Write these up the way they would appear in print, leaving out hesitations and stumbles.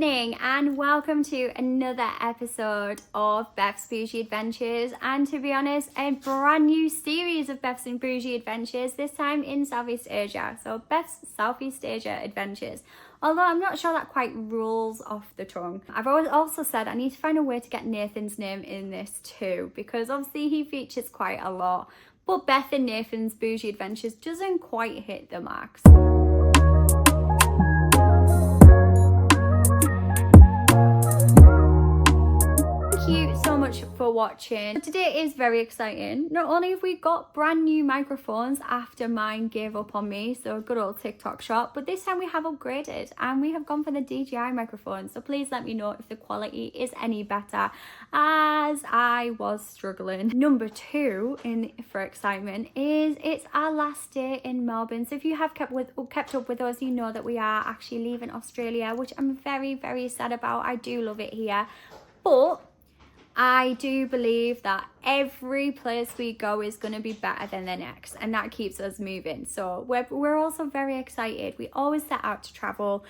evening and welcome to another episode of Beth's Bougie Adventures, and to be honest, a brand new series of Beth's and Bougie Adventures, this time in Southeast Asia. So Beth's Southeast Asia Adventures, although I'm not sure that quite rolls off the tongue. I've always also said I need to find a way to get Nathan's name in this too, because obviously he features quite a lot, but Beth and Nathan's Bougie Adventures doesn't quite hit the marks. Thank you so much for watching. Today is very exciting. Not only have we got brand new microphones after mine gave up on me, so a good old TikTok shop, but this time we have upgraded and we have gone for the DJI microphone. So please let me know if the quality is any better, as I was struggling. Number two for excitement is it's our last day in Melbourne. So if you have kept up with us, you know that we are actually leaving Australia, which I'm very, very sad about. I do love it here, but I do believe that every place we go is going to be better than the next, and that keeps us moving. So we're also very excited. We always set out to travel.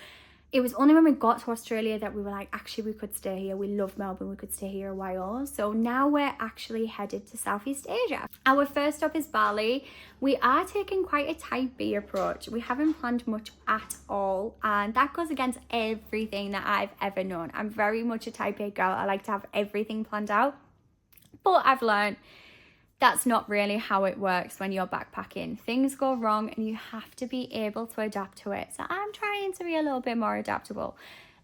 It was only when we got to Australia that we were like, actually, we could stay here. We love Melbourne. We could stay here a while. So now we're actually headed to Southeast Asia. Our first stop is Bali. We are taking quite a type B approach. We haven't planned much at all, and that goes against everything that I've ever known. I'm very much a type A girl. I like to have everything planned out, but I've learned that's not really how it works when you're backpacking. Things go wrong and you have to be able to adapt to it. So I'm trying to be a little bit more adaptable.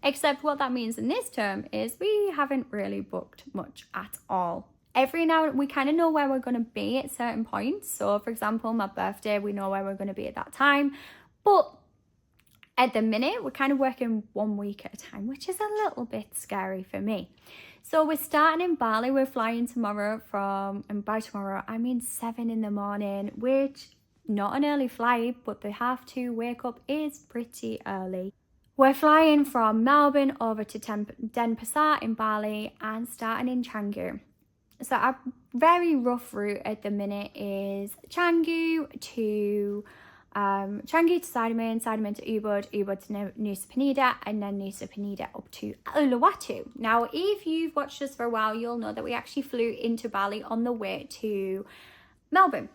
Except what that means in this term is we haven't really booked much at all. Every now we kind of know where we're going to be at certain points. So for example, my birthday, we know where we're going to be at that time. But at the minute, we're kind of working 1 week at a time, which is a little bit scary for me. So we're starting in Bali. We're flying tomorrow and by tomorrow, I mean 7 in the morning, which not an early flight, but the have to wake up is pretty early. We're flying from Melbourne over to Denpasar in Bali and starting in Canggu. So our very rough route at the minute is Canggu to Sidemen, Sidemen to Ubud, Ubud to Nusa Penida, and then Nusa Penida up to Uluwatu. Now, if you've watched us for a while, you'll know that we actually flew into Bali on the way to Melbourne.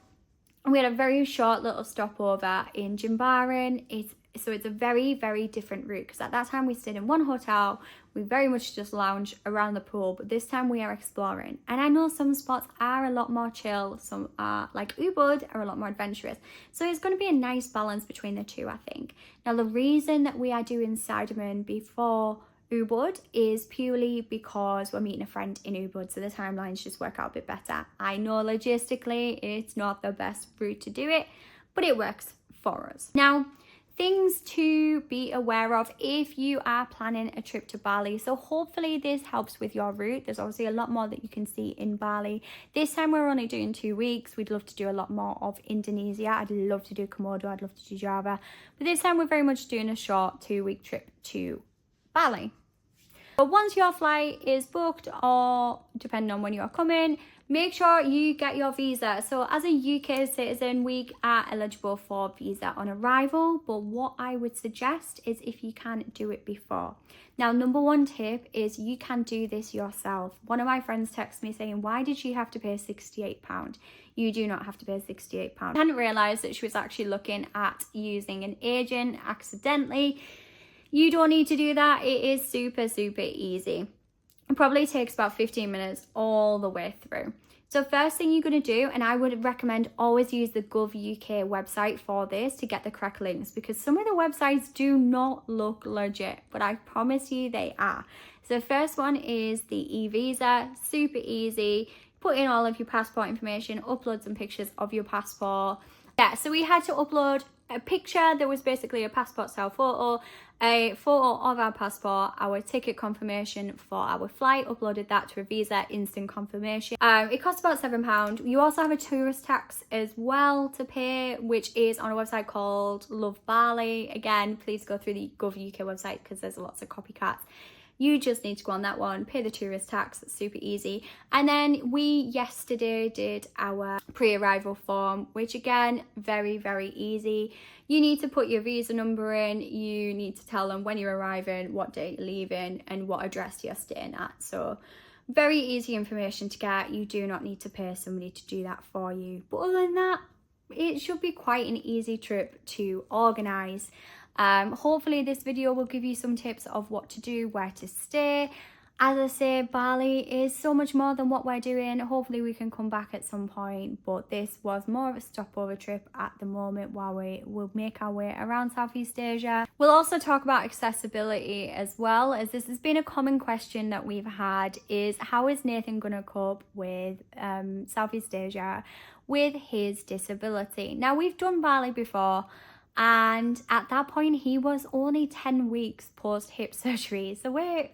We had a very short little stopover in Jimbaran. So it's a very, very different route, because at that time we stayed in one hotel. We very much just lounged around the pool, but this time we are exploring. And I know some spots are a lot more chill, some are, like Ubud, are a lot more adventurous. So it's going to be a nice balance between the two, I think. Now, the reason that we are doing Sidemen before Ubud is purely because we're meeting a friend in Ubud, so the timelines just work out a bit better. I know logistically it's not the best route to do it, but it works for us. Now, things to be aware of if you are planning a trip to Bali. So hopefully this helps with your route. There's obviously a lot more that you can see in Bali. This time we're only doing 2 weeks. We'd love to do a lot more of Indonesia. I'd love to do Komodo. I'd love to do Java. But this time we're very much doing a short 2-week trip to Bali. But once your flight is booked, or depending on when you're coming, make sure you get your visa. So as a UK citizen, we are eligible for visa on arrival, but what I would suggest is if you can, do it before. Now, number one tip is you can do this yourself. One of my friends texted me saying, why did she have to pay £68? You do not have to pay £68. I hadn't realised that she was actually looking at using an agent accidentally. You don't need to do that. It is super, super easy. It probably takes about 15 minutes all the way through. So first thing you're going to do, and I would recommend always use the Gov UK website for this to get the correct links, because some of the websites do not look legit, but I promise you they are. So the first one is the e-visa, super easy. Put in all of your passport information, upload some pictures of your passport. Yeah, so we had to upload a picture that was basically a passport style photo, a photo of our passport, our ticket confirmation for our flight, uploaded that to a visa, instant confirmation. It costs about £7. You also have a tourist tax as well to pay, which is on a website called Love Bali. Again, please go through the Gov UK website because there's lots of copycats. You just need to go on that one, pay the tourist tax, it's super easy. And then we yesterday did our pre-arrival form, which again, very, very easy. You need to put your visa number in, you need to tell them when you're arriving, what date you're leaving, and what address you're staying at. So very easy information to get. You do not need to pay somebody to do that for you. But other than that, it should be quite an easy trip to organise. Hopefully this video will give you some tips of what to do, where to stay. As I say, Bali is so much more than what we're doing. Hopefully we can come back at some point, but this was more of a stopover trip at the moment while we will make our way around Southeast Asia. We'll also talk about accessibility as well, as this has been a common question that we've had, is how is Nathan going to cope with Southeast Asia with his disability? Now, we've done Bali before, and at that point he was only 10 weeks post hip surgery, so we're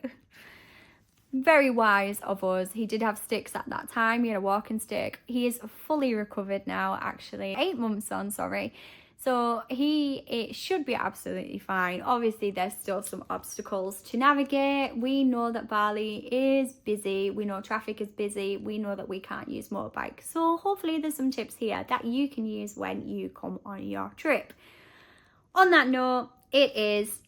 very wise of us. He did have sticks at that time. He had a walking stick. He is fully recovered now, actually 8 months on, sorry. So it should be absolutely fine. Obviously there's still some obstacles to navigate. We know that Bali is busy, we know traffic is busy, we know that we can't use motorbikes, so hopefully there's some tips here that you can use when you come on your trip. On that note, it is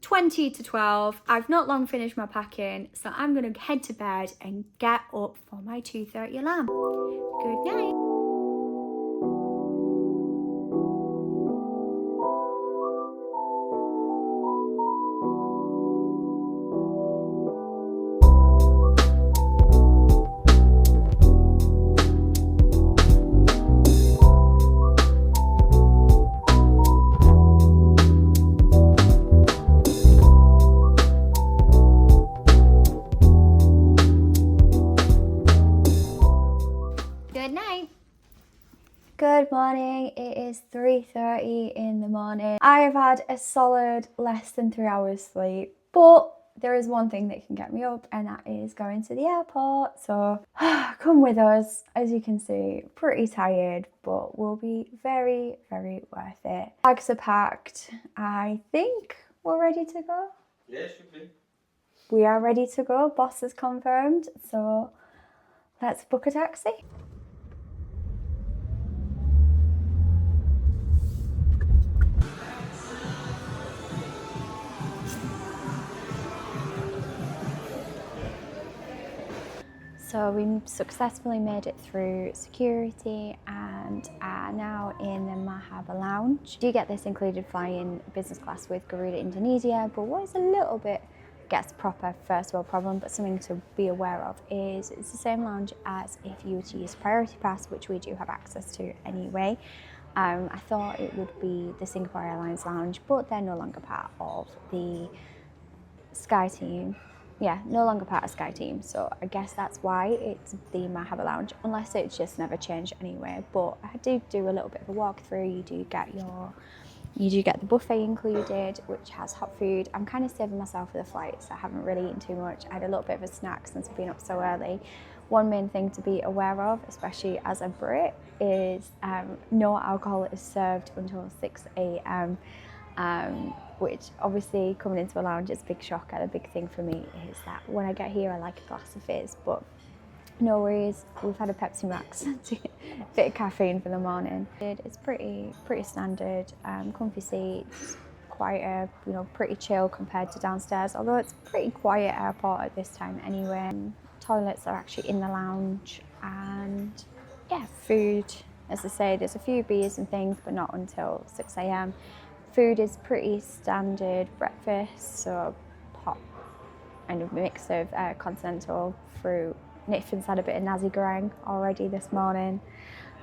20 to 12. I've not long finished my packing, so I'm gonna head to bed and get up for my 2:30 alarm. Good night. Good morning, it is 3:30 in the morning. I have had a solid less than 3 hours sleep, but there is one thing that can get me up, and that is going to the airport. So come with us. As you can see, pretty tired, but will be very, very worth it. Bags are packed. I think we're ready to go. Yeah, should be. We are ready to go. Boss has confirmed, so let's book a taxi. So we successfully made it through security and are now in the Mahaba Lounge. You do get this included flying business class with Garuda Indonesia, but what is a little bit, gets proper first world problem, but something to be aware of is it's the same lounge as if you were to use Priority Pass, which we do have access to anyway. I thought it would be the Singapore Airlines lounge, but they're no longer part of the Sky team. Yeah, no longer part of Sky Team, so I guess that's why it's the Mahaba Lounge, unless it's just never changed anyway. But I did do a little bit of a walkthrough. You do get the buffet included, which has hot food. I'm kind of saving myself for the flights. I haven't really eaten too much. I had a little bit of a snack since I've been up so early. One main thing to be aware of, especially as a Brit, is no alcohol is served until 6 a.m. Which obviously coming into a lounge is a big shock. And the big thing for me is that when I get here I like a glass of fizz, but no worries, we've had a Pepsi Max to get a bit of caffeine for the morning. It's pretty standard, comfy seats, quite pretty chill compared to downstairs, although it's pretty quiet airport at this time anyway. Toilets are actually in the lounge, and yeah, food, as I say, there's a few beers and things, but not until 6 a.m. Food is pretty standard breakfast, so hot kind of mix of continental fruit. Nathan's had a bit of nasi goreng already this morning,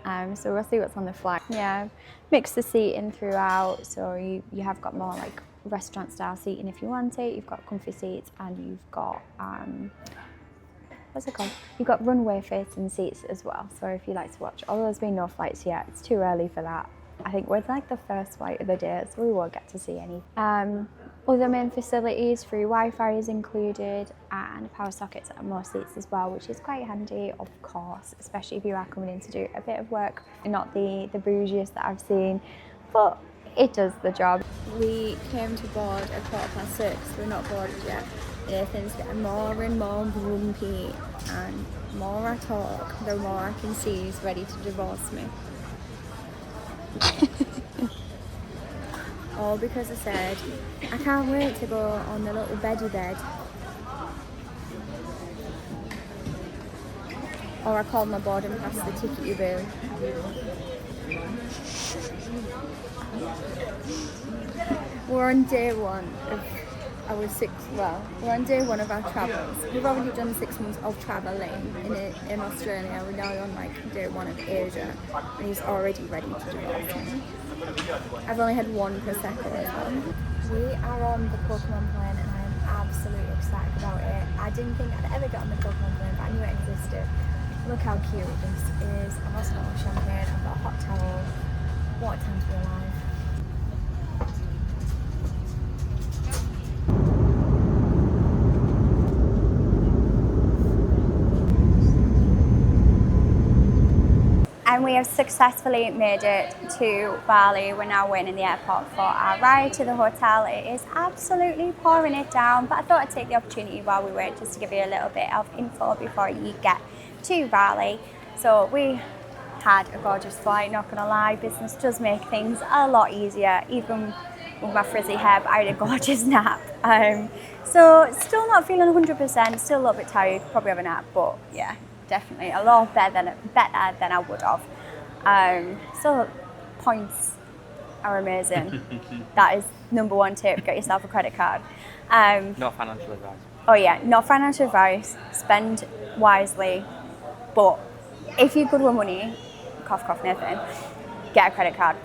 so we'll see what's on the flight. Yeah, mix the seating throughout, so you have got more like restaurant style seating if you want it. You've got comfy seats, and you've got what's it called? You've got runway facing seats as well, so if you like to watch. Although there's been no flights yet, it's too early for that. I think we're like the first flight of the day, so we won't get to see any. Other main facilities, free Wi-Fi is included, and power sockets at most seats as well, which is quite handy, of course, especially if you are coming in to do a bit of work. Not the bougiest that I've seen, but it does the job. We came to board at 6:15. We're not boarded yet. Nathan's getting more and more grumpy, and more I talk, the more I can see he's ready to divorce me. All because I said, I can't wait to go on the little beddy bed. Or I called my boarding pass the tickety boo. We're on day one of our we're on day one of our travels. We've already done 6 months of travelling in Australia. We're now on like day one of Asia, and he's already ready to divorce me. I've only had one Prosecco as well. We are on the Pokemon plane, and I am absolutely ecstatic about it. I didn't think I'd ever get on the Pokemon plane, but I knew it existed. Look how cute this is. I've also got a champagne, I've got a hot towel. What a time to be alive. And we have successfully made it to Bali. We're now waiting in the airport for our ride to the hotel. It is absolutely pouring it down, but I thought I'd take the opportunity while we wait just to give you a little bit of info before you get to Bali. So we had a gorgeous flight, not gonna lie. Business does make things a lot easier, even with my frizzy hair, but I had a gorgeous nap. So still not feeling 100%, still a little bit tired, probably have a nap, but yeah, definitely a lot better than I would have. So points are amazing. That is number one tip, get yourself a credit card. Not financial advice. Oh yeah, not financial advice, spend wisely, but if you're good with money, cough cough Nathan, get a credit card.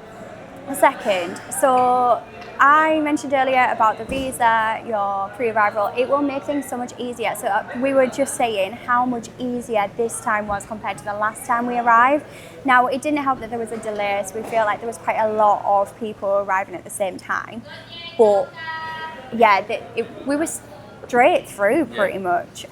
Second, so I mentioned earlier about the visa, your pre-arrival, it will make things so much easier. So we were just saying how much easier this time was compared to the last time we arrived. Now, it didn't help that there was a delay, so we feel like there was quite a lot of people arriving at the same time. But yeah, we were straight through pretty much.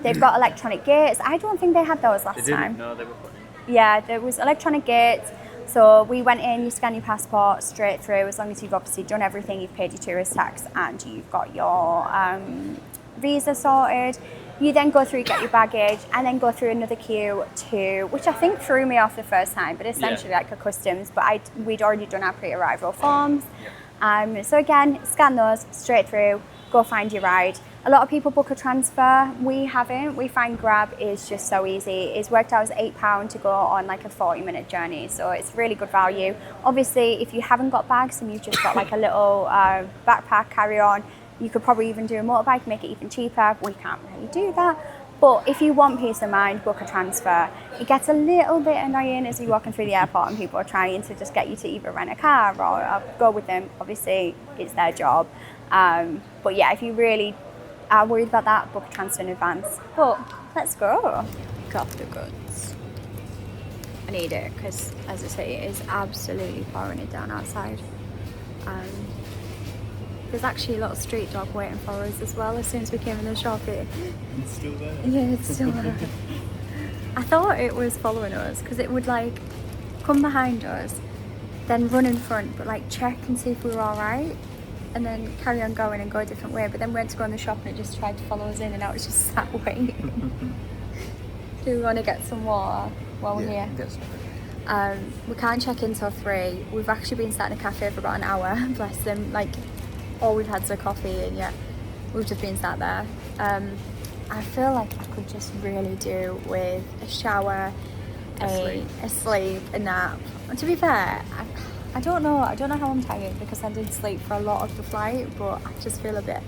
They've got electronic gates. I don't think they had those last time. No, they were putting. Yeah, there was electronic gates. So we went in, you scan your passport straight through, as long as you've obviously done everything, you've paid your tourist tax and you've got your visa sorted. You then go through, get your baggage, and then go through another queue which I think threw me off the first time, but essentially like a customs, but we'd already done our pre-arrival forms. So again, scan those straight through, go find your ride. A lot of people book a transfer. We haven't. We find Grab is just so easy. It's worked out as £8 to go on like a 40-minute journey, so it's really good value. Obviously, if you haven't got bags and you've just got like a little backpack carry-on, you could probably even do a motorbike, make it even cheaper. We can't really do that. But if you want peace of mind, book a transfer. It gets a little bit annoying as you're walking through the airport and people are trying to just get you to either rent a car or go with them. Obviously, it's their job. But yeah, if you really are worried about that, book a transfer in advance. But let's go. Got the goods. I need it because, as I say, it is absolutely pouring it down outside. There's actually a little street dog waiting for us as well as soon as we came in the shop here. It's still there? Yeah, it's still there. I thought it was following us because it would like come behind us, then run in front, but like check and see if we were alright, and then carry on going and go a different way. But then we went to go in the shop and it just tried to follow us in, and I was just sat waiting. Do we want to get some water while we're here? Get some. We can't check in till 3. We've actually been sat in a cafe for about an hour. Bless them. Like, all we've had is a coffee, and yet we've just been sat there. I feel like I could just really do with a shower, a sleep, a nap. And to be fair, I don't know how I'm tired because I did sleep for a lot of the flight, but I just feel a bit,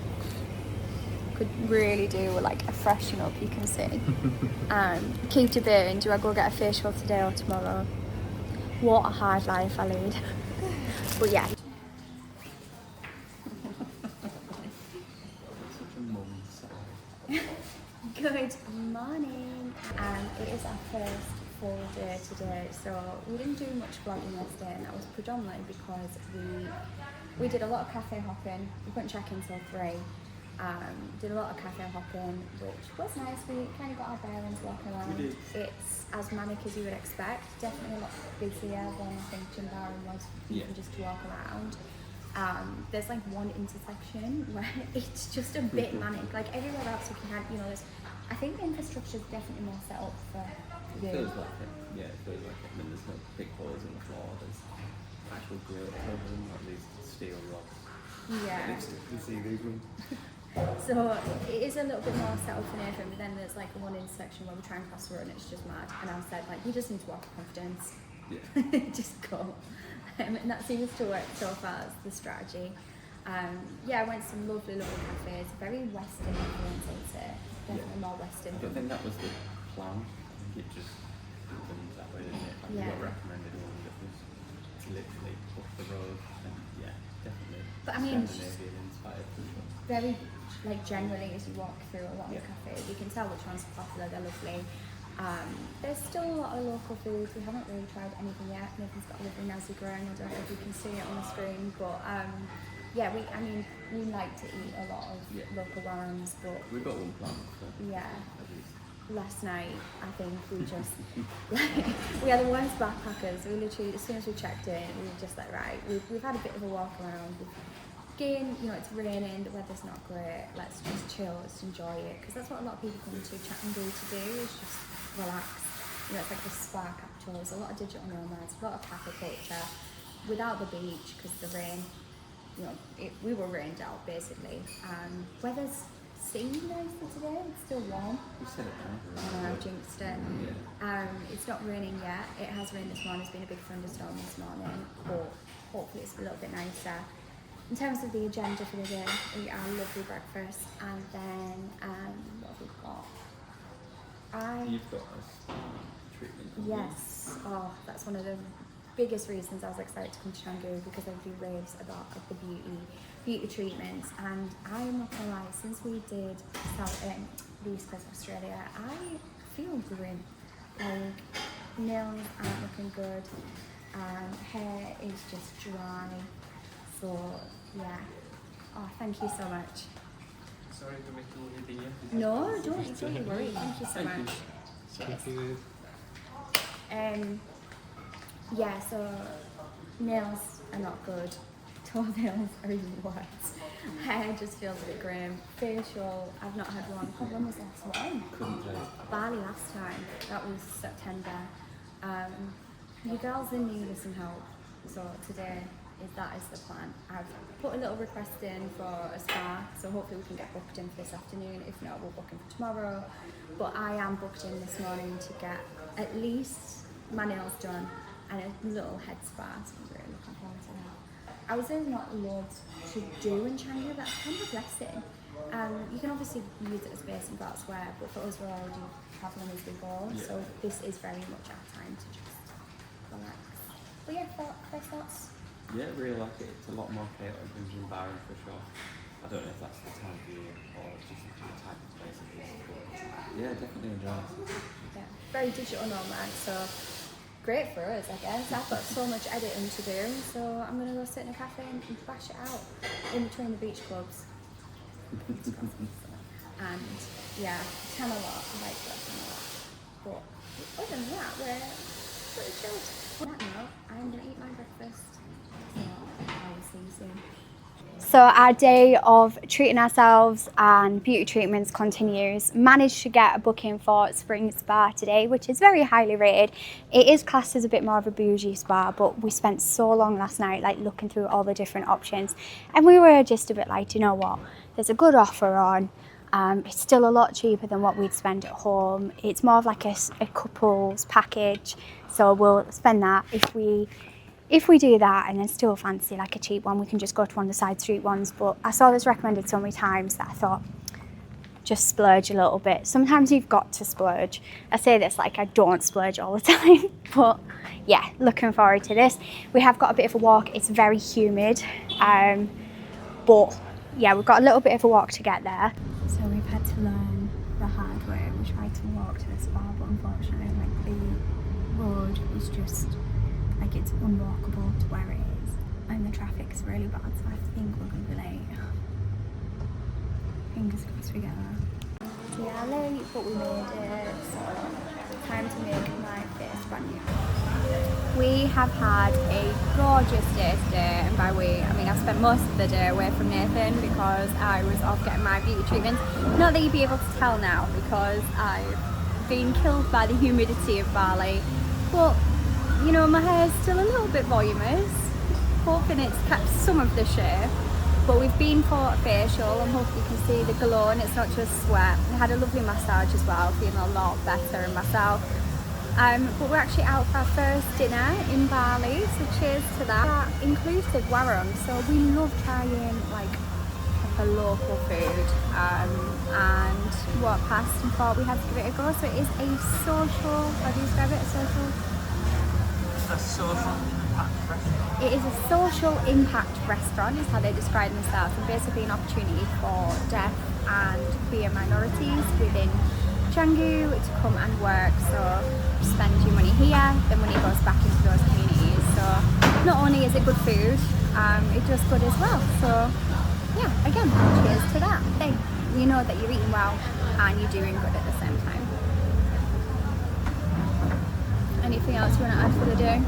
could really do with like a freshen up, you can see. Keep debating, do I go get a facial today or tomorrow? What a hard life I lead. But yeah. Good morning. It is our first full day today, so we didn't do much vlogging yesterday, and that was predominantly because we did a lot of cafe hopping. We couldn't check in till 3. Did a lot of cafe hopping, which was nice. We kind of got our bearings walking around. It's as manic as you would expect. Definitely a lot busier than I think Jimbaran was, even just to walk around. There's like one intersection where it's just a bit manic. Like everywhere else you can, you know, I think the infrastructure is definitely more set up for It feels like it. Yeah, it feels like it. I mean, there's no big holes in the floor. There's actual grills over them, at least steel rods. Yeah. You see these ones? So it is a little bit more set up for Nathan, but then there's like one intersection where we try and cross the road and it's just mad. And I said, like, you just need to walk with confidence. Yeah. Just go. And that seems to work so far, as the strategy. Yeah, I went to some lovely cafes, very Western influence, I'd say. Definitely more Western. I don't think that was the plan. I think it just happened that way, didn't it? Like Yeah. we got recommended one that was literally up the road, and yeah, definitely. But I mean, Scandinavian inspired for sure. very, like, generally as you walk through a lot of Yeah. cafes, you can tell which ones are popular, they're lovely. There's still a lot of local foods. We haven't really tried anything yet. Nathan's got a lovely nasi goreng. I don't know if you can see it on the screen, but yeah, we like to eat a lot of local rams, but We've got one plan, so yeah. at least. Last night, I think we just we are the worst backpackers. We literally, as soon as we checked in, we were just like, right, we've had a bit of a walk around. Again, you know, it's raining, the weather's not great. Let's just chill, let's enjoy it, because that's what a lot of people come to Canggu to do, is just relax. You know, it's like the spa capital. There's a lot of digital nomads, a lot of cafe culture. Without the beach, because the rain, you know, we were rained out basically. Weather's seemed nice for today. It's still warm. You said it, I know, I've jinxed it. It's not raining yet. It has rained this morning. There's been a big thunderstorm this morning, but hopefully it's a little bit nicer. In terms of the agenda for the day, we are lovely breakfast, and then what have we got? You've got a treatment. Yes. Oh, that's one of the biggest reasons I was excited to come to Canggu, because everybody raves about the beauty treatments, and I'm not gonna lie, since we did the East Coast of Australia, I feel grim. Like, nails aren't looking good, hair is just dry, so yeah. Oh, thank you so much. Sorry to make you waiting here. No, don't worry. Thank you so much. Thank you. Yeah, so nails are not good. Toenails are even worse. Hair just feels a bit grim. Facial, I've not had one. When was the last one? Couldn't tell you. Bali last time. That was September. You girls in need of some help. So today that is the plan. I've put a little request in for a spa, so hopefully we can get booked in for this afternoon. If not, we'll book in for tomorrow. But I am booked in this morning to get at least my nails done and a little head spa, so I'm really looking forward to that. I would say there's not loads to do in Canggu, that's kind of a blessing. You can obviously use it as base and go elsewhere, but for us we're already travelling as we go, so this is very much our time to just relax. But yeah, first thoughts? Yeah, I really like it. It's a lot more chaotic than Zimbabwe for sure. I don't know if that's the time of year or just the type of place it is, but yeah, definitely enjoy it. Yeah, very digital nomad, so great for us, I guess. I've got so much editing to do, so I'm going to go sit in a cafe and bash it out in between the beach clubs. And yeah, tan a lot, I like that tan a lot. But other than that, we're pretty chilled. On that note, I'm going to eat my breakfast. So I will see you soon. So our day of treating ourselves and beauty treatments continues. Managed to get a booking for Spring Spa today, which is very highly rated. It is classed as a bit more of a bougie spa, but we spent so long last night like looking through all the different options, and we were just a bit like, you know what, there's a good offer on. It's still a lot cheaper than what we'd spend at home. It's more of like a couples package, so we'll spend that. If we do that and then still fancy like a cheap one, we can just go to one of the side street ones. But I saw this recommended so many times that I thought, just splurge a little bit. Sometimes you've got to splurge. I say this like I don't splurge all the time, but yeah, looking forward to this. We have got a bit of a walk. It's very humid, but yeah, we've got a little bit of a walk to get there. So we've had to learn the hard way. We tried to walk to the spa, but unfortunately like the road is just like it's unwalkable to where it is, and the traffic's really bad, so I think we're going to be late. Fingers crossed we get there. Yeah, late, but we made it, so time to make my face brand new. We have had a gorgeous day today, and by we, I mean I've spent most of the day away from Nathan because I was off getting my beauty treatments. Not that you'd be able to tell now because I've been killed by the humidity of Bali, but you know, my hair is still a little bit voluminous, hoping it's kept some of the shape. But we've been for a facial and hopefully you can see the glow and it's not just sweat. We had a lovely massage as well, feeling a lot better in myself. But we're actually out for our first dinner in Bali, so cheers to that. Inclusive warung, so we love trying like a local food, and what passed and thought we had to give it a go. So it is a social, how do you describe it, A social impact restaurant. it is a social impact restaurant is how they describe themselves, and basically an opportunity for deaf and queer minorities within Canggu to come and work. So spend your money here, the money goes back into those communities. So not only is it good food, it's just good as well. So yeah, again, cheers to that thing. You know that you're eating well and you're doing good at the same time. Anything else you want to add for the day?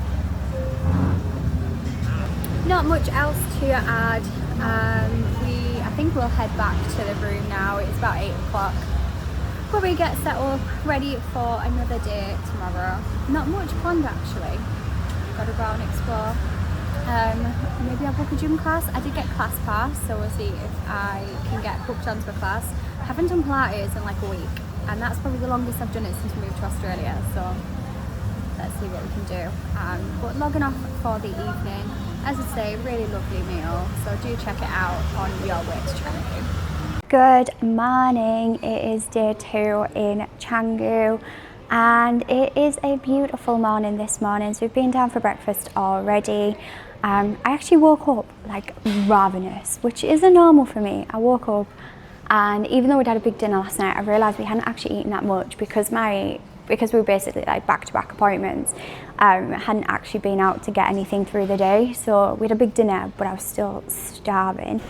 Not much else to add. I think we'll head back to the room now. It's about 8 o'clock. Probably get settled, ready for another day tomorrow. Not much planned actually. Got to go out and explore. Maybe I'll book a gym class. I did get class pass, so we'll see if I can get booked onto a class. I haven't done Pilates in like a week, and that's probably the longest I've done it since we moved to Australia. So let's see what we can do. But logging off for the evening. As I say, really lovely meal, so do check it out on your way to Canggu. Good morning, it is day 2 in Canggu and it is a beautiful morning this morning. So we've been down for breakfast already. I actually woke up like ravenous, which isn't normal for me. I woke up and even though we'd had a big dinner last night, I realised we hadn't actually eaten that much because we were basically like back-to-back appointments. Hadn't actually been out to get anything through the day, so we had a big dinner but I was still starving.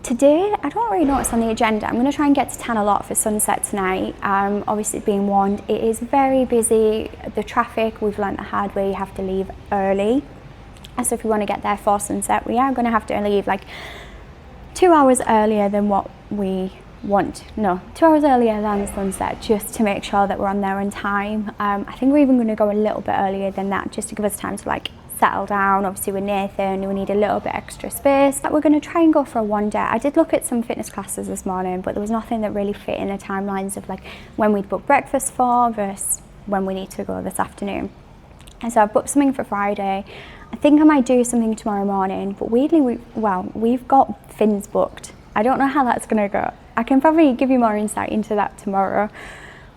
Today, I don't really know what's on the agenda. I'm going to try and get to Tanah lot for sunset tonight. Obviously being warned, it is very busy. The traffic, we've learnt the hard way, you have to leave early. And so if we want to get there for sunset, we are going to have to leave like 2 hours earlier than what we want. No, 2 hours earlier than sunset, just to make sure that we're on there on time. I think we're even going to go a little bit earlier than that, just to give us time to like settle down. Obviously with Nathan, we need a little bit extra space. We're going to try and go for a one day. I did look at some fitness classes this morning, but there was nothing that really fit in the timelines of like when we'd book breakfast for versus when we need to go this afternoon. And so I've booked something for Friday. I think I might do something tomorrow morning, but weirdly, we've got fins booked. I don't know how that's going to go. I can probably give you more insight into that tomorrow.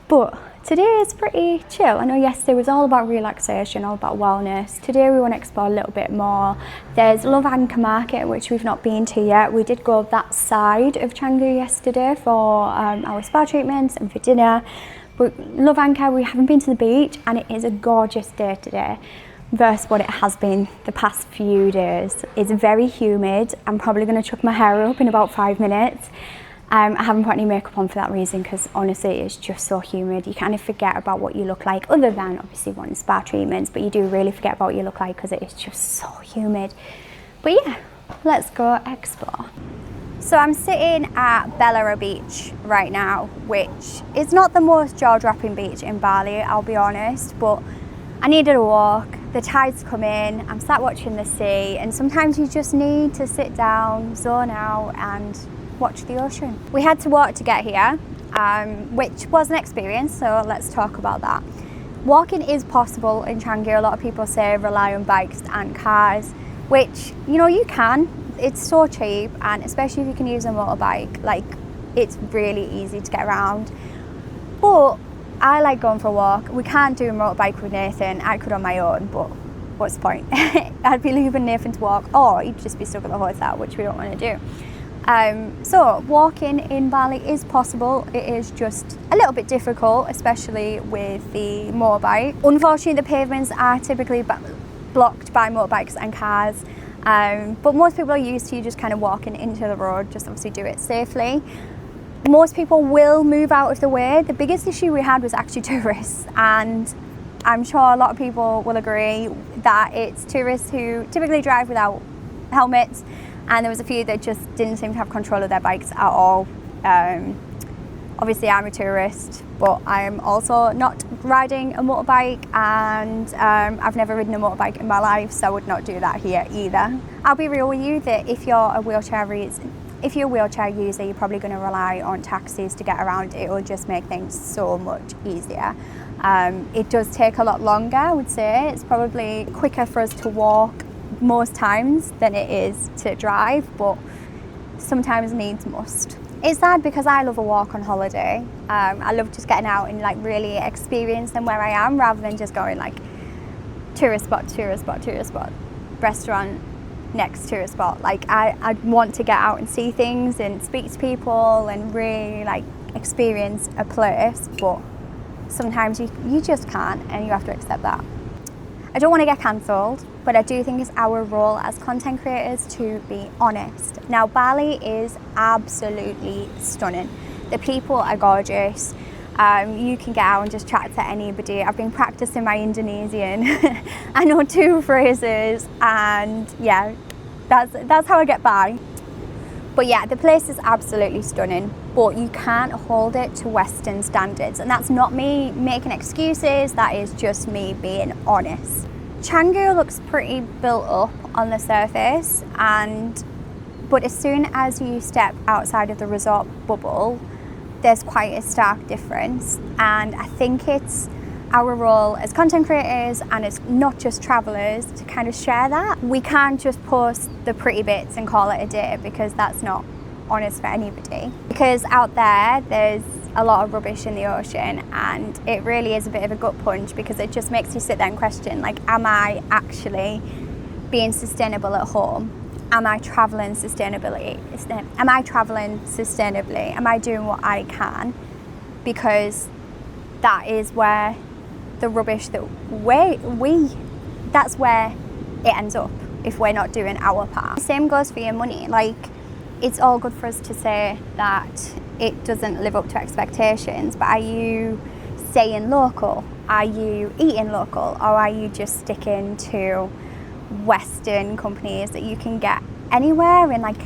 But today is pretty chill. I know yesterday was all about relaxation, all about wellness. Today we want to explore a little bit more. There's Love Anchor Market, which we've not been to yet. We did go that side of Canggu yesterday for our spa treatments and for dinner. But Love Anchor, we haven't been to the beach, and it is a gorgeous day today versus what it has been the past few days. It's very humid. I'm probably going to chuck my hair up in about 5 minutes. I haven't put any makeup on for that reason because honestly it's just so humid. You kind of forget about what you look like, other than obviously wanting spa treatments, but you do really forget about what you look like because it is just so humid. But yeah, let's go explore. So I'm sitting at Bella Beach right now, which is not the most jaw-dropping beach in Bali, I'll be honest, but I needed a walk. The tide's come in, I'm sat watching the sea, and sometimes you just need to sit down, zone out and watch the ocean. We had to walk to get here, which was an experience, so let's talk about that. Walking is possible in Canggu. A lot of people say rely on bikes and cars, which, you know, you can. It's so cheap, and especially if you can use a motorbike, like, it's really easy to get around. But I like going for a walk. We can't do a motorbike with Nathan. I could on my own, but what's the point? I'd be leaving Nathan to walk, or he'd just be stuck at the hotel, which we don't want to do. So walking in Bali is possible. It is just a little bit difficult, especially with the motorbike. Unfortunately, the pavements are typically blocked by motorbikes and cars, but most people are used to you just kind of walking into the road. Just obviously do it safely. most people will move out of the way. The biggest issue we had was actually tourists, and I'm sure a lot of people will agree that it's tourists who typically drive without helmets, and there was a few that just didn't seem to have control of their bikes at all. Obviously I'm a tourist, but I'm also not riding a motorbike, and I've never ridden a motorbike in my life, so I would not do that here either. I'll be real with you that if you're a wheelchair user, you're probably going to rely on taxis to get around. It will just make things so much easier. It does take a lot longer, I would say. It's probably quicker for us to walk most times than it is to drive, but sometimes needs must. It's sad because I love a walk on holiday. I love just getting out and like really experiencing where I am, rather than just going like tourist spot, restaurant, next tourist spot. Like I want to get out and see things and speak to people and really like experience a place, but sometimes you just can't, and you have to accept that. I don't want to get cancelled, but I do think it's our role as content creators to be honest. Now, Bali is absolutely stunning. The people are gorgeous. You can get out and just chat to anybody. I've been practicing my Indonesian. I know 2 phrases, and yeah, that's how I get by. But yeah, the place is absolutely stunning, but you can't hold it to Western standards. And that's not me making excuses, that is just me being honest. Canggu looks pretty built up on the surface, but as soon as you step outside of the resort bubble, there's quite a stark difference. And I think it's our role as content creators and as not just travellers to kind of share that. We can't just post the pretty bits and call it a day, because that's not honest for anybody. Because out there's a lot of rubbish in the ocean, and it really is a bit of a gut punch, because it just makes you sit there and question, like, am I actually being sustainable at home? Am I travelling sustainably? Am I travelling sustainably? Am I doing what I can? Because that is where the rubbish that's where it ends up if we're not doing our part. Same goes for your money. Like, it's all good for us to say that it doesn't live up to expectations, but are you staying local? Are you eating local? Or are you just sticking to Western companies that you can get anywhere and like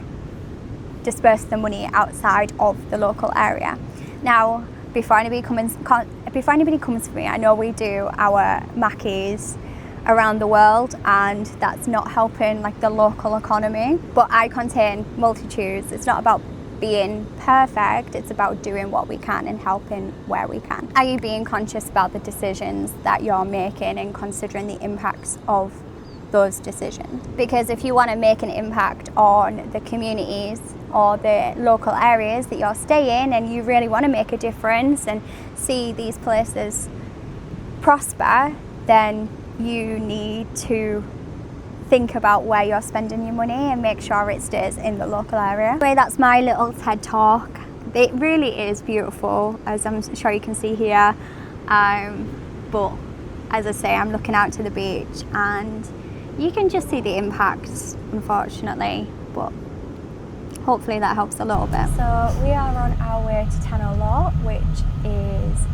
disperse the money outside of the local area? Now, before anybody comes for me, I know we do our Mackies around the world, and that's not helping like the local economy, but I contain multitudes. It's not about being perfect, it's about doing what we can and helping where we can. Are you being conscious about the decisions that you're making and considering the impacts of those decisions? Because if you want to make an impact on the communities or the local areas that you're staying, and you really want to make a difference and see these places prosper, then you need to think about where you're spending your money and make sure it stays in the local area. Anyway, that's my little TED talk. It really is beautiful, as I'm sure you can see here, but as I say, I'm looking out to the beach and you can just see the impacts, unfortunately, but hopefully that helps a little bit. So we are on our way to Tanah, which is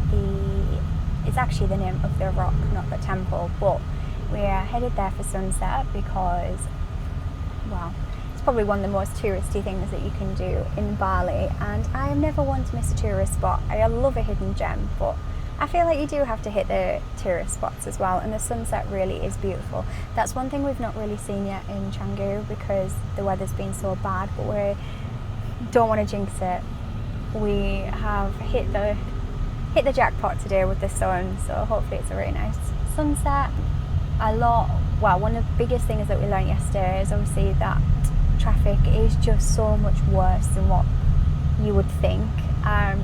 it's actually the name of the rock, not the temple, but we're headed there for sunset because, well, it's probably one of the most touristy things that you can do in Bali, and I am never one to miss a tourist spot. I love a hidden gem, but I feel like you do have to hit the tourist spots as well, and the sunset really is beautiful. That's one thing we've not really seen yet in Canggu because the weather's been so bad, but we don't want to jinx it. We have hit the jackpot today with the sun, so hopefully it's a really nice sunset. One of the biggest things that we learned yesterday is obviously that traffic is just so much worse than what you would think.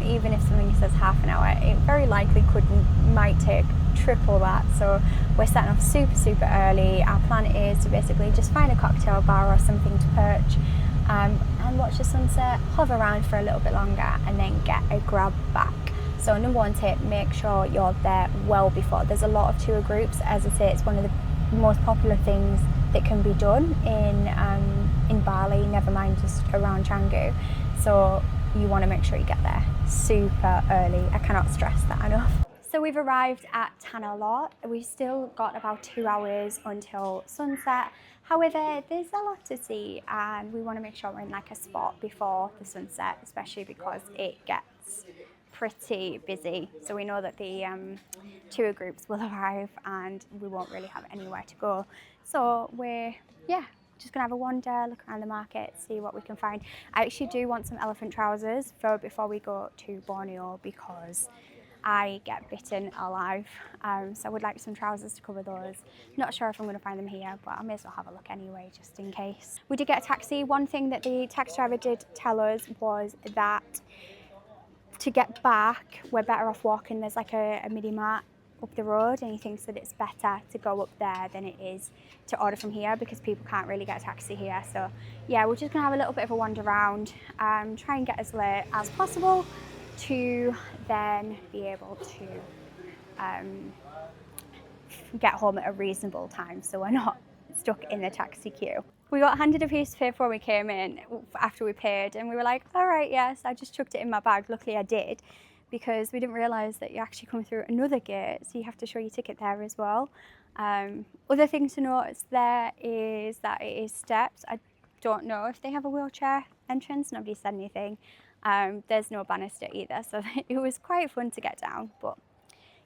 Even if something says half an hour, it very likely might take triple that. So we're setting off super early. Our plan is to basically just find a cocktail bar or something to perch and watch the sunset, hover around for a little bit longer, and then get a grab back. So number one tip, make sure you're there well before. There's a lot of tour groups. As I say, it's one of the most popular things that can be done in Bali, never mind just around Canggu. So you want to make sure you get there super early. I cannot stress that enough. So we've arrived at Tanah Lot. We've still got about 2 hours until sunset. However, there's a lot to see and we want to make sure we're in like a spot before the sunset, especially because it gets pretty busy. So we know that the tour groups will arrive and we won't really have anywhere to go. So we're, just gonna have a wander, look around the market, see what we can find. I actually do want some elephant trousers before we go to Borneo because I get bitten alive, so I would like some trousers to cover those. Not sure if I'm going to find them here, but I may as well have a look anyway, just in case. We did get a taxi. One thing that the taxi driver did tell us was that to get back, we're better off walking. There's like a mini mart up the road, and he thinks that it's better to go up there than it is to order from here because people can't really get a taxi here. So yeah, we're just going to have a little bit of a wander around, try and get as late as possible to then be able to get home at a reasonable time so we're not stuck in the taxi queue. We got handed a piece of paper when we came in after we paid and we were like, all right, yes, I just chucked it in my bag. Luckily I did because we didn't realise that you actually come through another gate, so you have to show your ticket there as well. Other thing to notice there is that it is steps. I don't know if they have a wheelchair entrance, nobody said anything. There's no banister either, so it was quite fun to get down. But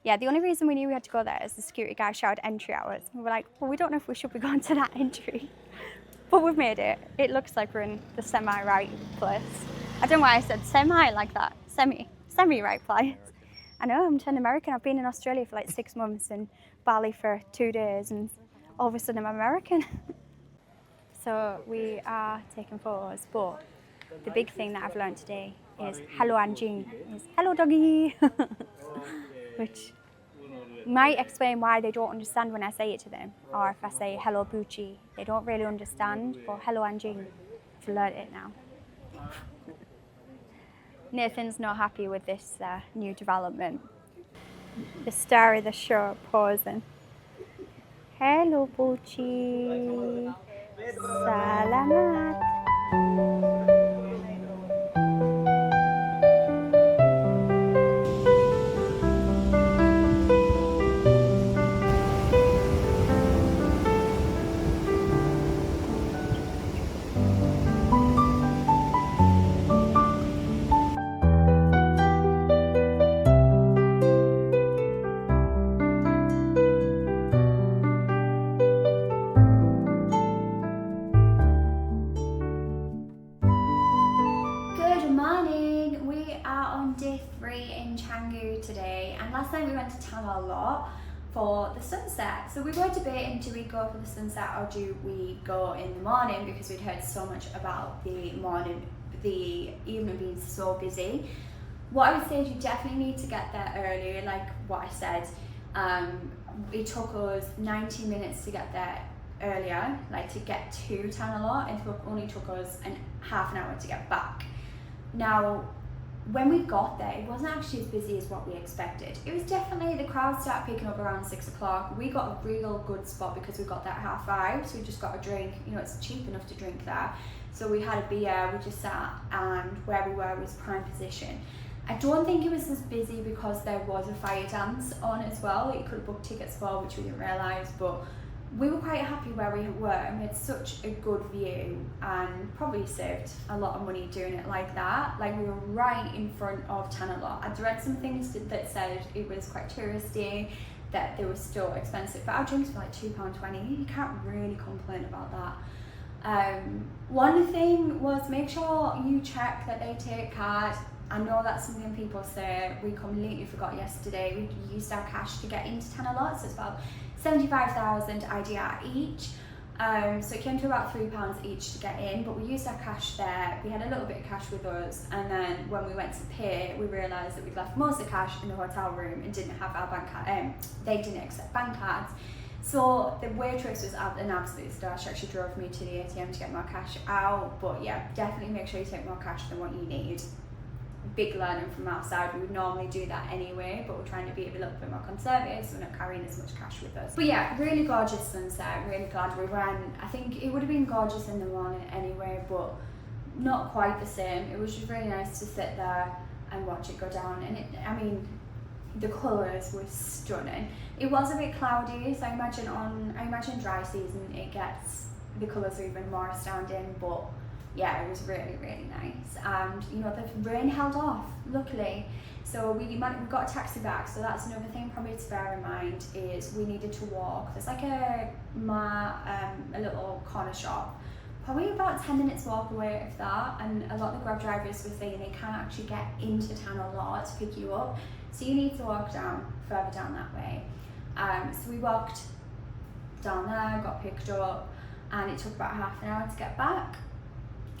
yeah, the only reason we knew we had to go there is the security guy shouted entry hours. We were like, well, we don't know if we should be going to that entry, but we've made it. It looks like we're in the semi-right place. I don't know why I said semi like that. Semi-right place. I know, I'm turned American. I've been in Australia for like 6 months and Bali for 2 days, and all of a sudden I'm American. So we are taking photos, but the big thing that I've learned today is hello anjing, is hello doggy, which might explain why they don't understand when I say it to them, or if I say hello Bucci, they don't really understand, but hello anjing, I've learned it now. Nathan's not happy with this new development. The star of the show posing. Hello Bucci, salamat. Day 3 in Canggu today, and last night we went to Tanah Lot for the sunset. So we were debating, do we go for the sunset or do we go in the morning, because we'd heard so much about the evening being so busy. What I would say is you definitely need to get there early, like what I said. It took us 90 minutes to get there earlier, like to get to Tanah Lot, and it only took us half an hour to get back. Now, when we got there, it wasn't actually as busy as what we expected. It was definitely, the crowd started picking up around 6 o'clock. We got a real good spot because we got there at 5:30, so we just got a drink. You know, it's cheap enough to drink there. So we had a beer, we just sat, and where we were was prime position. I don't think it was as busy because there was a fire dance on as well that you could have booked tickets for, which we didn't realise, but we were quite happy where we were, and we had such a good view and probably saved a lot of money doing it like that. Like, we were right in front of Tanah Lot. I'd read some things that said it was quite touristy, that they were still expensive, but our drinks were like £2.20. You can't really complain about that. One thing was, make sure you check that they take card. I know that's something people say. We completely forgot yesterday. We used our cash to get into Tanah Lot, so it's about 75,000 IDR each. So it came to about £3 each to get in, but we used our cash there. We had a little bit of cash with us, and then when we went to pay, we realised that we'd left most of the cash in the hotel room and didn't have our bank card. They didn't accept bank cards. So the waitress was an absolute star. She actually drove me to the ATM to get more cash out. But yeah, definitely make sure you take more cash than what you need. Big learning from our side. We would normally do that anyway, but we're trying to be a little bit more conservative, so we're not carrying as much cash with us. But yeah, really gorgeous sunset. Really glad we ran. I think it would have been gorgeous in the morning anyway, but not quite the same. It was just really nice to sit there and watch it go down. And I mean, the colours were stunning. It was a bit cloudy, so I imagine dry season the colours are even more astounding, but yeah, it was really, really nice. And you know, the rain held off, luckily. So we got a taxi back, so that's another thing probably to bear in mind, is we needed to walk. There's like a little corner shop, probably about 10 minutes walk away of that, and a lot of the Grab drivers were saying they can't actually get into town a lot to pick you up, so you need to walk further down that way. So we walked down there, got picked up, and it took about half an hour to get back.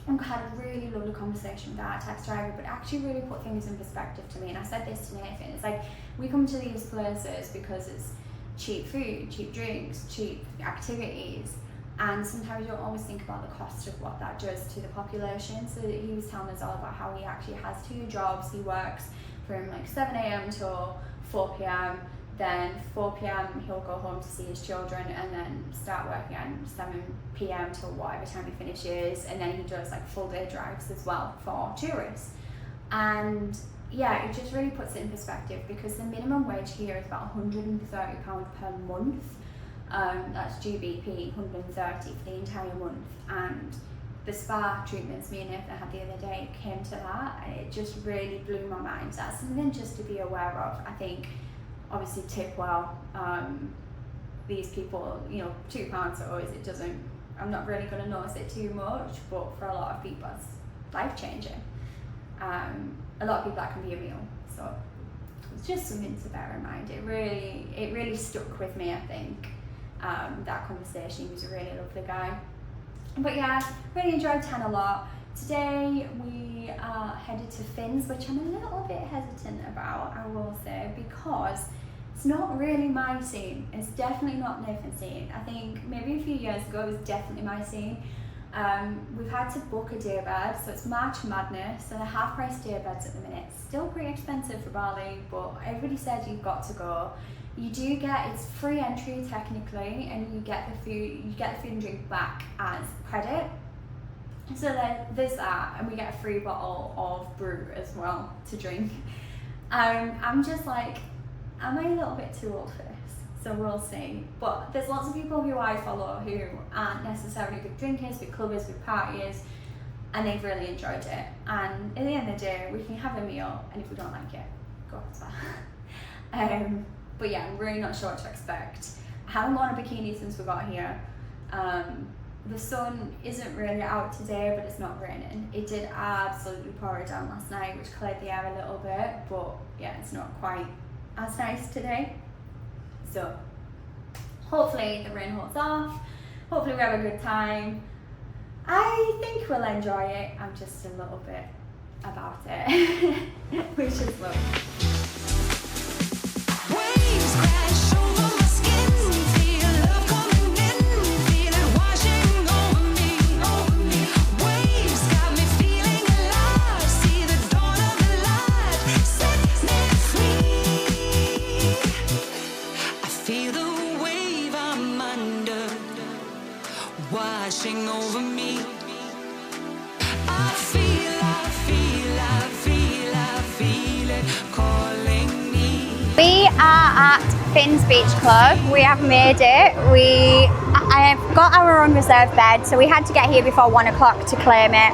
And had a really lovely conversation with our taxi driver, but actually really put things in perspective to me. And I said this to Nathan, it's like, we come to these places because it's cheap food, cheap drinks, cheap activities, and sometimes you don't always think about the cost of what that does to the population. So he was telling us all about how he actually has 2 jobs. He works from like 7 a.m. till 4 p.m. Then 4 p.m. he'll go home to see his children, and then start working at 7 p.m. till whatever time he finishes, and then he does like full day drives as well for tourists. And yeah, it just really puts it in perspective, because the minimum wage here is about £130 per month. That's GBP, 130 for the entire month. And the spa treatments me and Nathan had the other day came to that, and it just really blew my mind. So that's something just to be aware of. I think obviously tip well. These people, you know, £2 always, it doesn't, I'm not really going to notice it too much, but for a lot of people it's life changing. A lot of people that can be a meal, so it's just something to bear in mind. It really stuck with me, I think. That conversation, he was a really lovely guy. But yeah, really enjoyed Tanah a lot. Today we headed to Finn's, which I'm a little bit hesitant about, I will say, because it's not really my scene. It's definitely not Nathan's scene. I think maybe a few years ago it was definitely my scene. We've had to book a day bed, so it's March Madness, and the half-price day beds at the minute. Still pretty expensive for Bali, but everybody said you've got to go. You do get, it's free entry technically, and you get the food and drink back as credit. So there's that, and we get a free bottle of brew as well to drink. I'm just like, am I a little bit too old for this? So we'll see. But there's lots of people who I follow who aren't necessarily big drinkers, big clubbers, big partiers, and they've really enjoyed it. And at the end of the day, we can have a meal, and if we don't like it, go to that. But yeah, I'm really not sure what to expect. I haven't worn a bikini since we got here. The sun isn't really out today, but it's not raining. It did absolutely pour it down last night, which cleared the air a little bit, but yeah, it's not quite as nice today. So hopefully the rain holds off. Hopefully we have a good time. I think we'll enjoy it. I'm just a little bit about it, which is lovely. Waves crash over my skin, feel love coming in, feel it washing over me. Waves got me feeling alive, see the dawn of the light, set me free. I feel the wave I'm under, washing over me. I feel it calling me. We are at Finn's Beach Club. We have made it. I have got our unreserved bed, so we had to get here before 1 o'clock to claim it.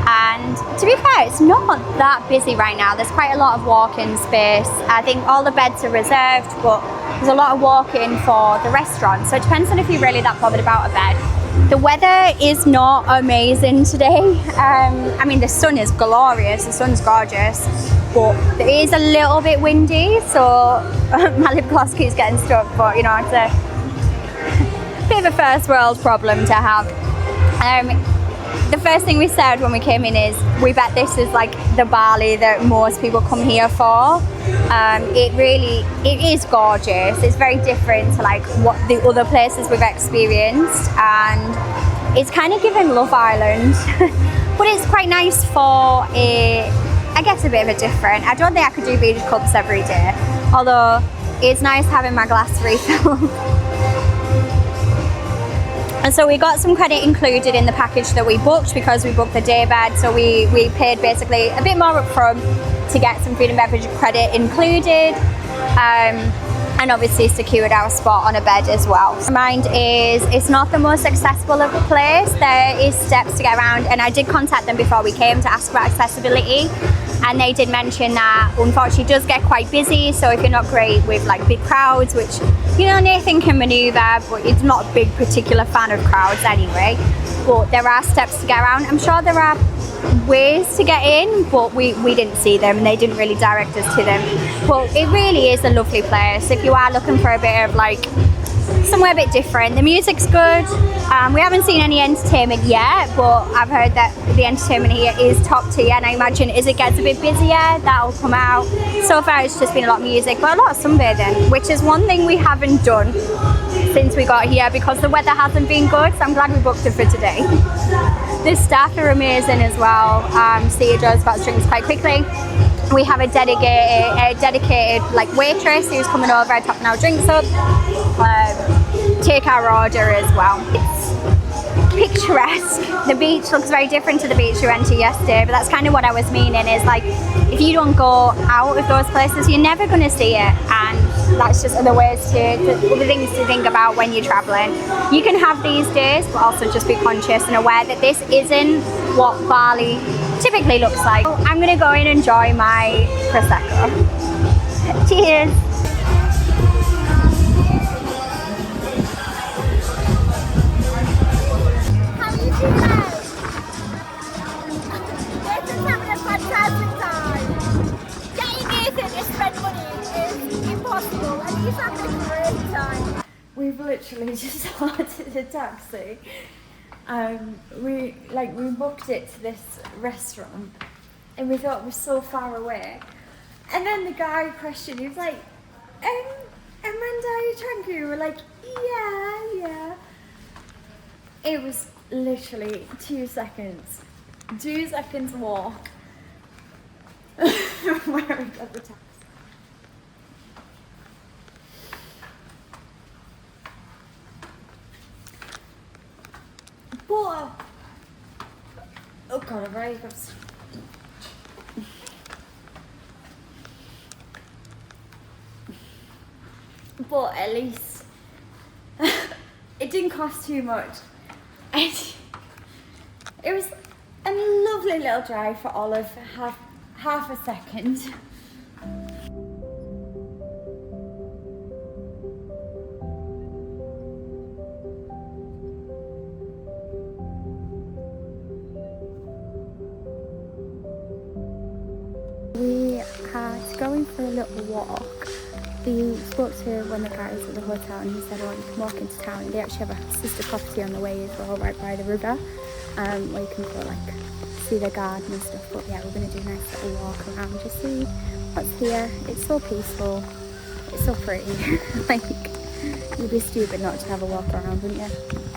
And to be fair, it's not that busy right now. There's quite a lot of walk-in space. I think all the beds are reserved, but there's a lot of walk-in for the restaurant. So it depends on if you're really that bothered about a bed. The weather is not amazing today. I mean, the sun is glorious, the sun's gorgeous, but it is a little bit windy, so my lip gloss keeps getting stuck, but you know, it's a bit of a first world problem to have. The first thing we said when we came in is, we bet this is like the Bali that most people come here for. It is gorgeous. It's very different to like what the other places we've experienced, and it's kind of given Love Island, but it's quite nice for I guess a bit of a different. I don't think I could do beach clubs every day, although it's nice having my glass refilled. And so we got some credit included in the package that we booked because we booked the day bed. So we paid basically a bit more up front to get some food and beverage credit included. And obviously secured our spot on a bed as well. Mind is, it's not the most accessible of a place. There is steps to get around, and I did contact them before we came to ask about accessibility, and they did mention that unfortunately it does get quite busy. So if you're not great with like big crowds, which, you know, Nathan can maneuver, but it's not a big particular fan of crowds anyway. But there are steps to get around. I'm sure there are ways to get in, but we didn't see them and they didn't really direct us to them. But it really is a lovely place if you are looking for a bit of like somewhere a bit different. The music's good. We haven't seen any entertainment yet, but I've heard that the entertainment here is top tier, and I imagine as it gets a bit busier, that'll come out. So far it's just been a lot of music, but a lot of sunbathing, which is one thing we haven't done since we got here because the weather hasn't been good, so I'm glad we booked it for today. The staff are amazing as well. Cedra's got drinks quite quickly. We have a dedicated like waitress who's coming over, topping our drinks up, take our order as well. It's picturesque. The beach looks very different to the beach we went to yesterday, but that's kind of what I was meaning, is like if you don't go out of those places, you're never going to see it, and that's just other things to think about when you're traveling. You can have these days, but also just be conscious and aware that this isn't what Bali typically looks like. I'm gonna go and enjoy my prosecco. Cheers. How are you doing? Nathan's having a fantastic time. Getting Nathan to spend money is impossible, and he's having a great time. We've literally just started a taxi. We booked it to this restaurant, and we thought it was so far away. And then the guy questioned, he was like, Amanda, are you Canggu? We're like, yeah. It was literally 2 seconds. 2 seconds walk from where we got the taxi. But, oh god, I've already got. But at least it didn't cost too much. It was a lovely little drive for Olive, half a second. We are going for a little walk. We spoke to one of the guys at the hotel, and he said, oh, you can walk into town. They actually have a sister property on the way as well, right by the river, where you can go like see the garden and stuff. But yeah, we're going to do a nice little walk around, just see what's here. It's so peaceful, it's so pretty. Like, you'd be stupid not to have a walk around, wouldn't you?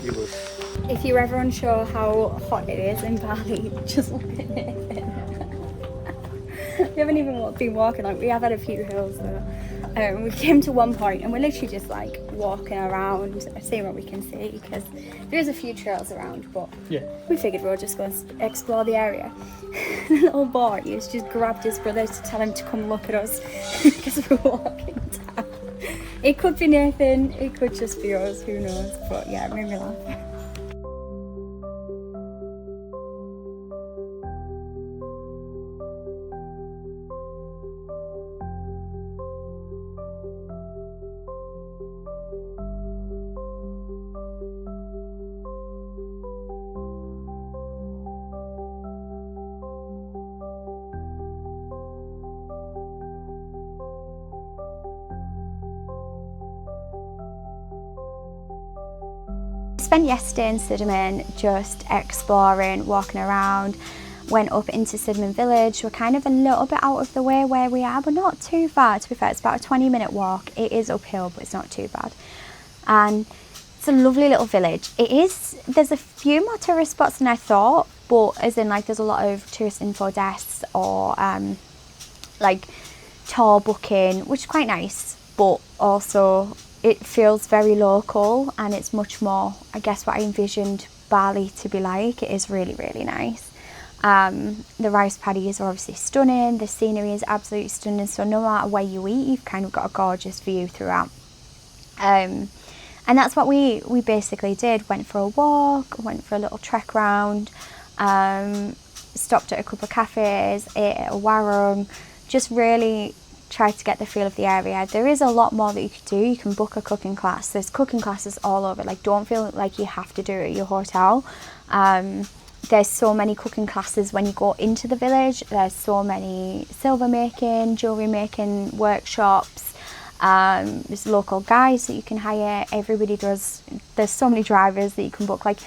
You would. If you're ever unsure how hot it is in Bali, just look at it. We haven't even been walking, like we have had a few hills though. We came to one point and we're literally just like walking around, seeing what we can see, because there's a few trails around, but Yeah. we figured we'll just go explore the area. The little boy, he's just grabbed his brother to tell him to come look at us because we're walking down. It could be Nathan, it could just be us, who knows, but yeah, it made me laugh. Spent yesterday in Sidemen just exploring, walking around, went up into Sidemen village. We're kind of a little bit out of the way where we are, but not too far, to be fair. It's about a 20-minute walk. It is uphill, but it's not too bad. And it's a lovely little village. There's a few more tourist spots than I thought, but as in like there's a lot of tourist info desks or like tour booking, which is quite nice, but also it feels very local, and it's much more, I guess, what I envisioned Bali to be like. It is really, really nice. The rice paddies are obviously stunning, the scenery is absolutely stunning, so no matter where you eat, you've kind of got a gorgeous view throughout. And that's what we basically did. Went for a walk, went for a little trek round, stopped at a couple of cafes, ate at a warung, just really tried to get the feel of the area. There is a lot more that you could do. You can book a cooking class. There's cooking classes all over. Like, don't feel like you have to do it at your hotel. There's so many cooking classes when you go into the village. There's so many silver making, jewellery making workshops. There's local guides that you can hire. Everybody does. There's so many drivers that you can book. Like,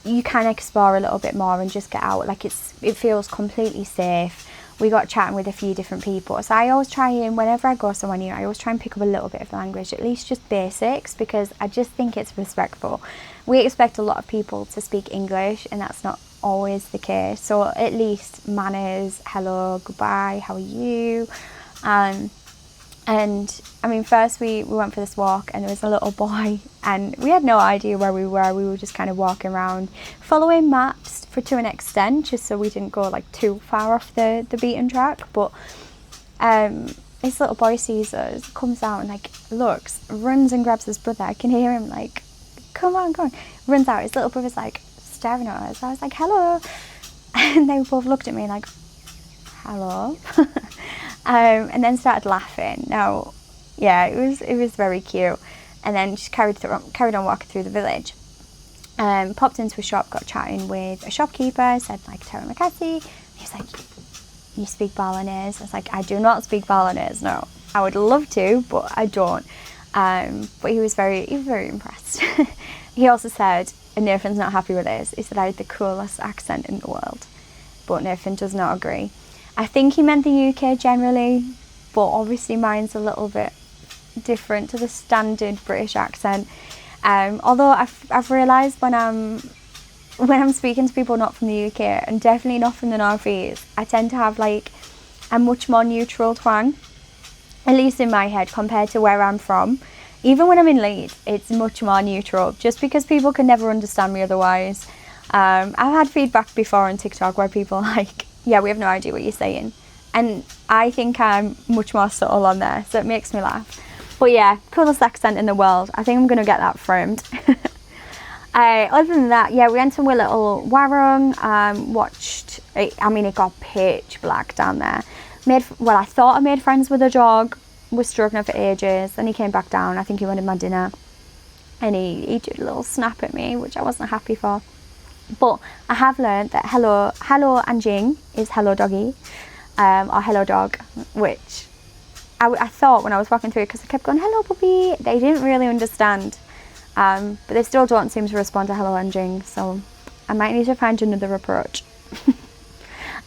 you can explore a little bit more and just get out. Like, it feels completely safe. We got chatting with a few different people. So I always try, and whenever I go somewhere new, I always try and pick up a little bit of the language, at least just basics, because I just think it's respectful. We expect a lot of people to speak English, and that's not always the case. So at least manners, hello, goodbye, how are you? And I mean, first we went for this walk, and there was a little boy, and we had no idea where we were. We were just kind of walking around, following maps to an extent, just so we didn't go like too far off the beaten track. But this little boy sees us, comes out and like looks, runs and grabs his brother. I can hear him like, come on, runs out. His little brother's like staring at us. I was like, hello, and they both looked at me like, hello. And then started laughing. Now, yeah, it was very cute. And then just carried on walking through the village. Popped into a shop, got chatting with a shopkeeper, said like Terra Makassi. He was like, you speak Balinese? I was like, I do not speak Balinese, no. I would love to, but I don't. But he was very impressed. He also said, and Nathan's not happy with this, he said I had the coolest accent in the world. But Nathan does not agree. I think he meant the UK generally, but obviously mine's a little bit different to the standard British accent. Although I've realised when I'm speaking to people not from the UK, and definitely not from the North East, I tend to have like a much more neutral twang, at least in my head, compared to where I'm from. Even when I'm in Leeds, it's much more neutral, just because people can never understand me otherwise. I've had feedback before on TikTok where people are like, yeah, we have no idea what you're saying. And I think I'm much more subtle on there, so it makes me laugh. But yeah, coolest accent in the world. I think I'm going to get that framed. Other than that, yeah, we went to a little warung, watched, it got pitch black down there. I thought I made friends with a dog, was struggling for ages. Then he came back down, I think he wanted my dinner. And he did a little snap at me, which I wasn't happy for. But I have learned that hello anjing is hello doggy, or hello dog, which I thought when I was walking through, because I kept going, hello puppy, they didn't really understand. But they still don't seem to respond to hello anjing, so I might need to find another approach.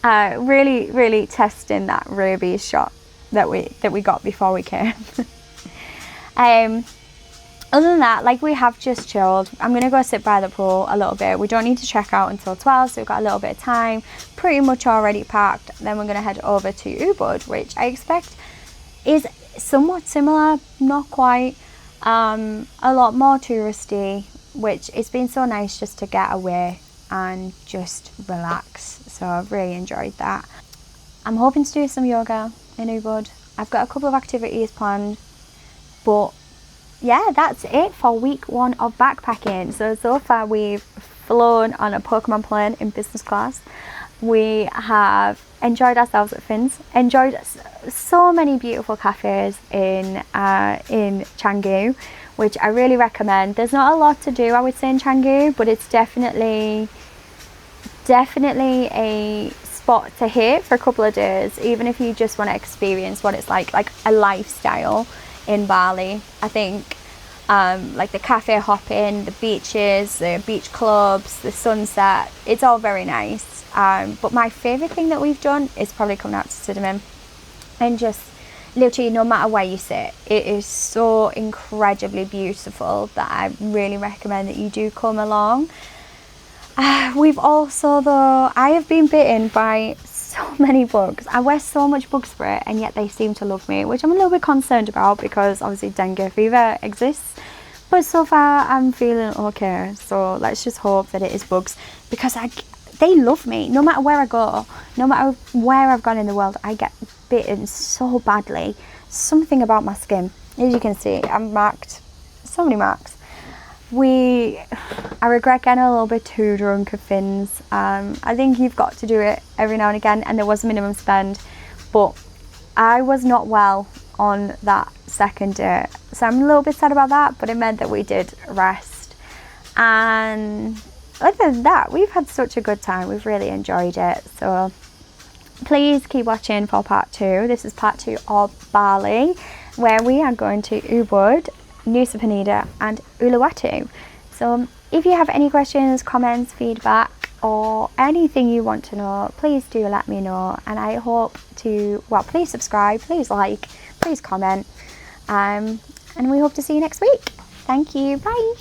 Really, really testing that rabies shot that we got before we came. Other than that, like, we have just chilled. I'm going to go sit by the pool a little bit. We don't need to check out until 12, so we've got a little bit of time. Pretty much already packed. Then we're going to head over to Ubud, which I expect is somewhat similar, not quite. A lot more touristy, which it's been so nice just to get away and just relax. So I've really enjoyed that. I'm hoping to do some yoga in Ubud. I've got a couple of activities planned, but yeah, that's it for week 1 of backpacking. So far we've flown on a Pokemon plane in business class. We have enjoyed ourselves at Finn's, enjoyed so many beautiful cafes in Canggu, which I really recommend. There's not a lot to do, I would say, in Canggu, but it's definitely a spot to hit for a couple of days, even if you just want to experience what it's like a lifestyle in Bali. I think like the cafe hopping, the beaches, the beach clubs, the sunset, it's all very nice. But my favourite thing that we've done is probably coming out to Sidemen, and just literally no matter where you sit, it is so incredibly beautiful that I really recommend that you do come along. We've also, though, I have been bitten by so many bugs. I wear so much bug spray and yet they seem to love me, which I'm a little bit concerned about because obviously dengue fever exists. But so far I'm feeling okay. So let's just hope that it is bugs, because they love me. No matter where I go, no matter where I've gone in the world, I get bitten so badly. Something about my skin. As you can see, I'm marked. So many marks. I regret getting a little bit too drunk of fins. I think you've got to do it every now and again, and there was a minimum spend, but I was not well on that second day, so I'm a little bit sad about that, but it meant that we did rest. And other than that, we've had such a good time. We've really enjoyed it, so please keep watching for part 2. This is part 2 of Bali, where we are going to Ubud, Nusa Penida and Uluwatu. So if you have any questions, comments, feedback or anything you want to know, please do let me know. And I hope to, well, please subscribe, please like, please comment, and we hope to see you next week. Thank you, bye.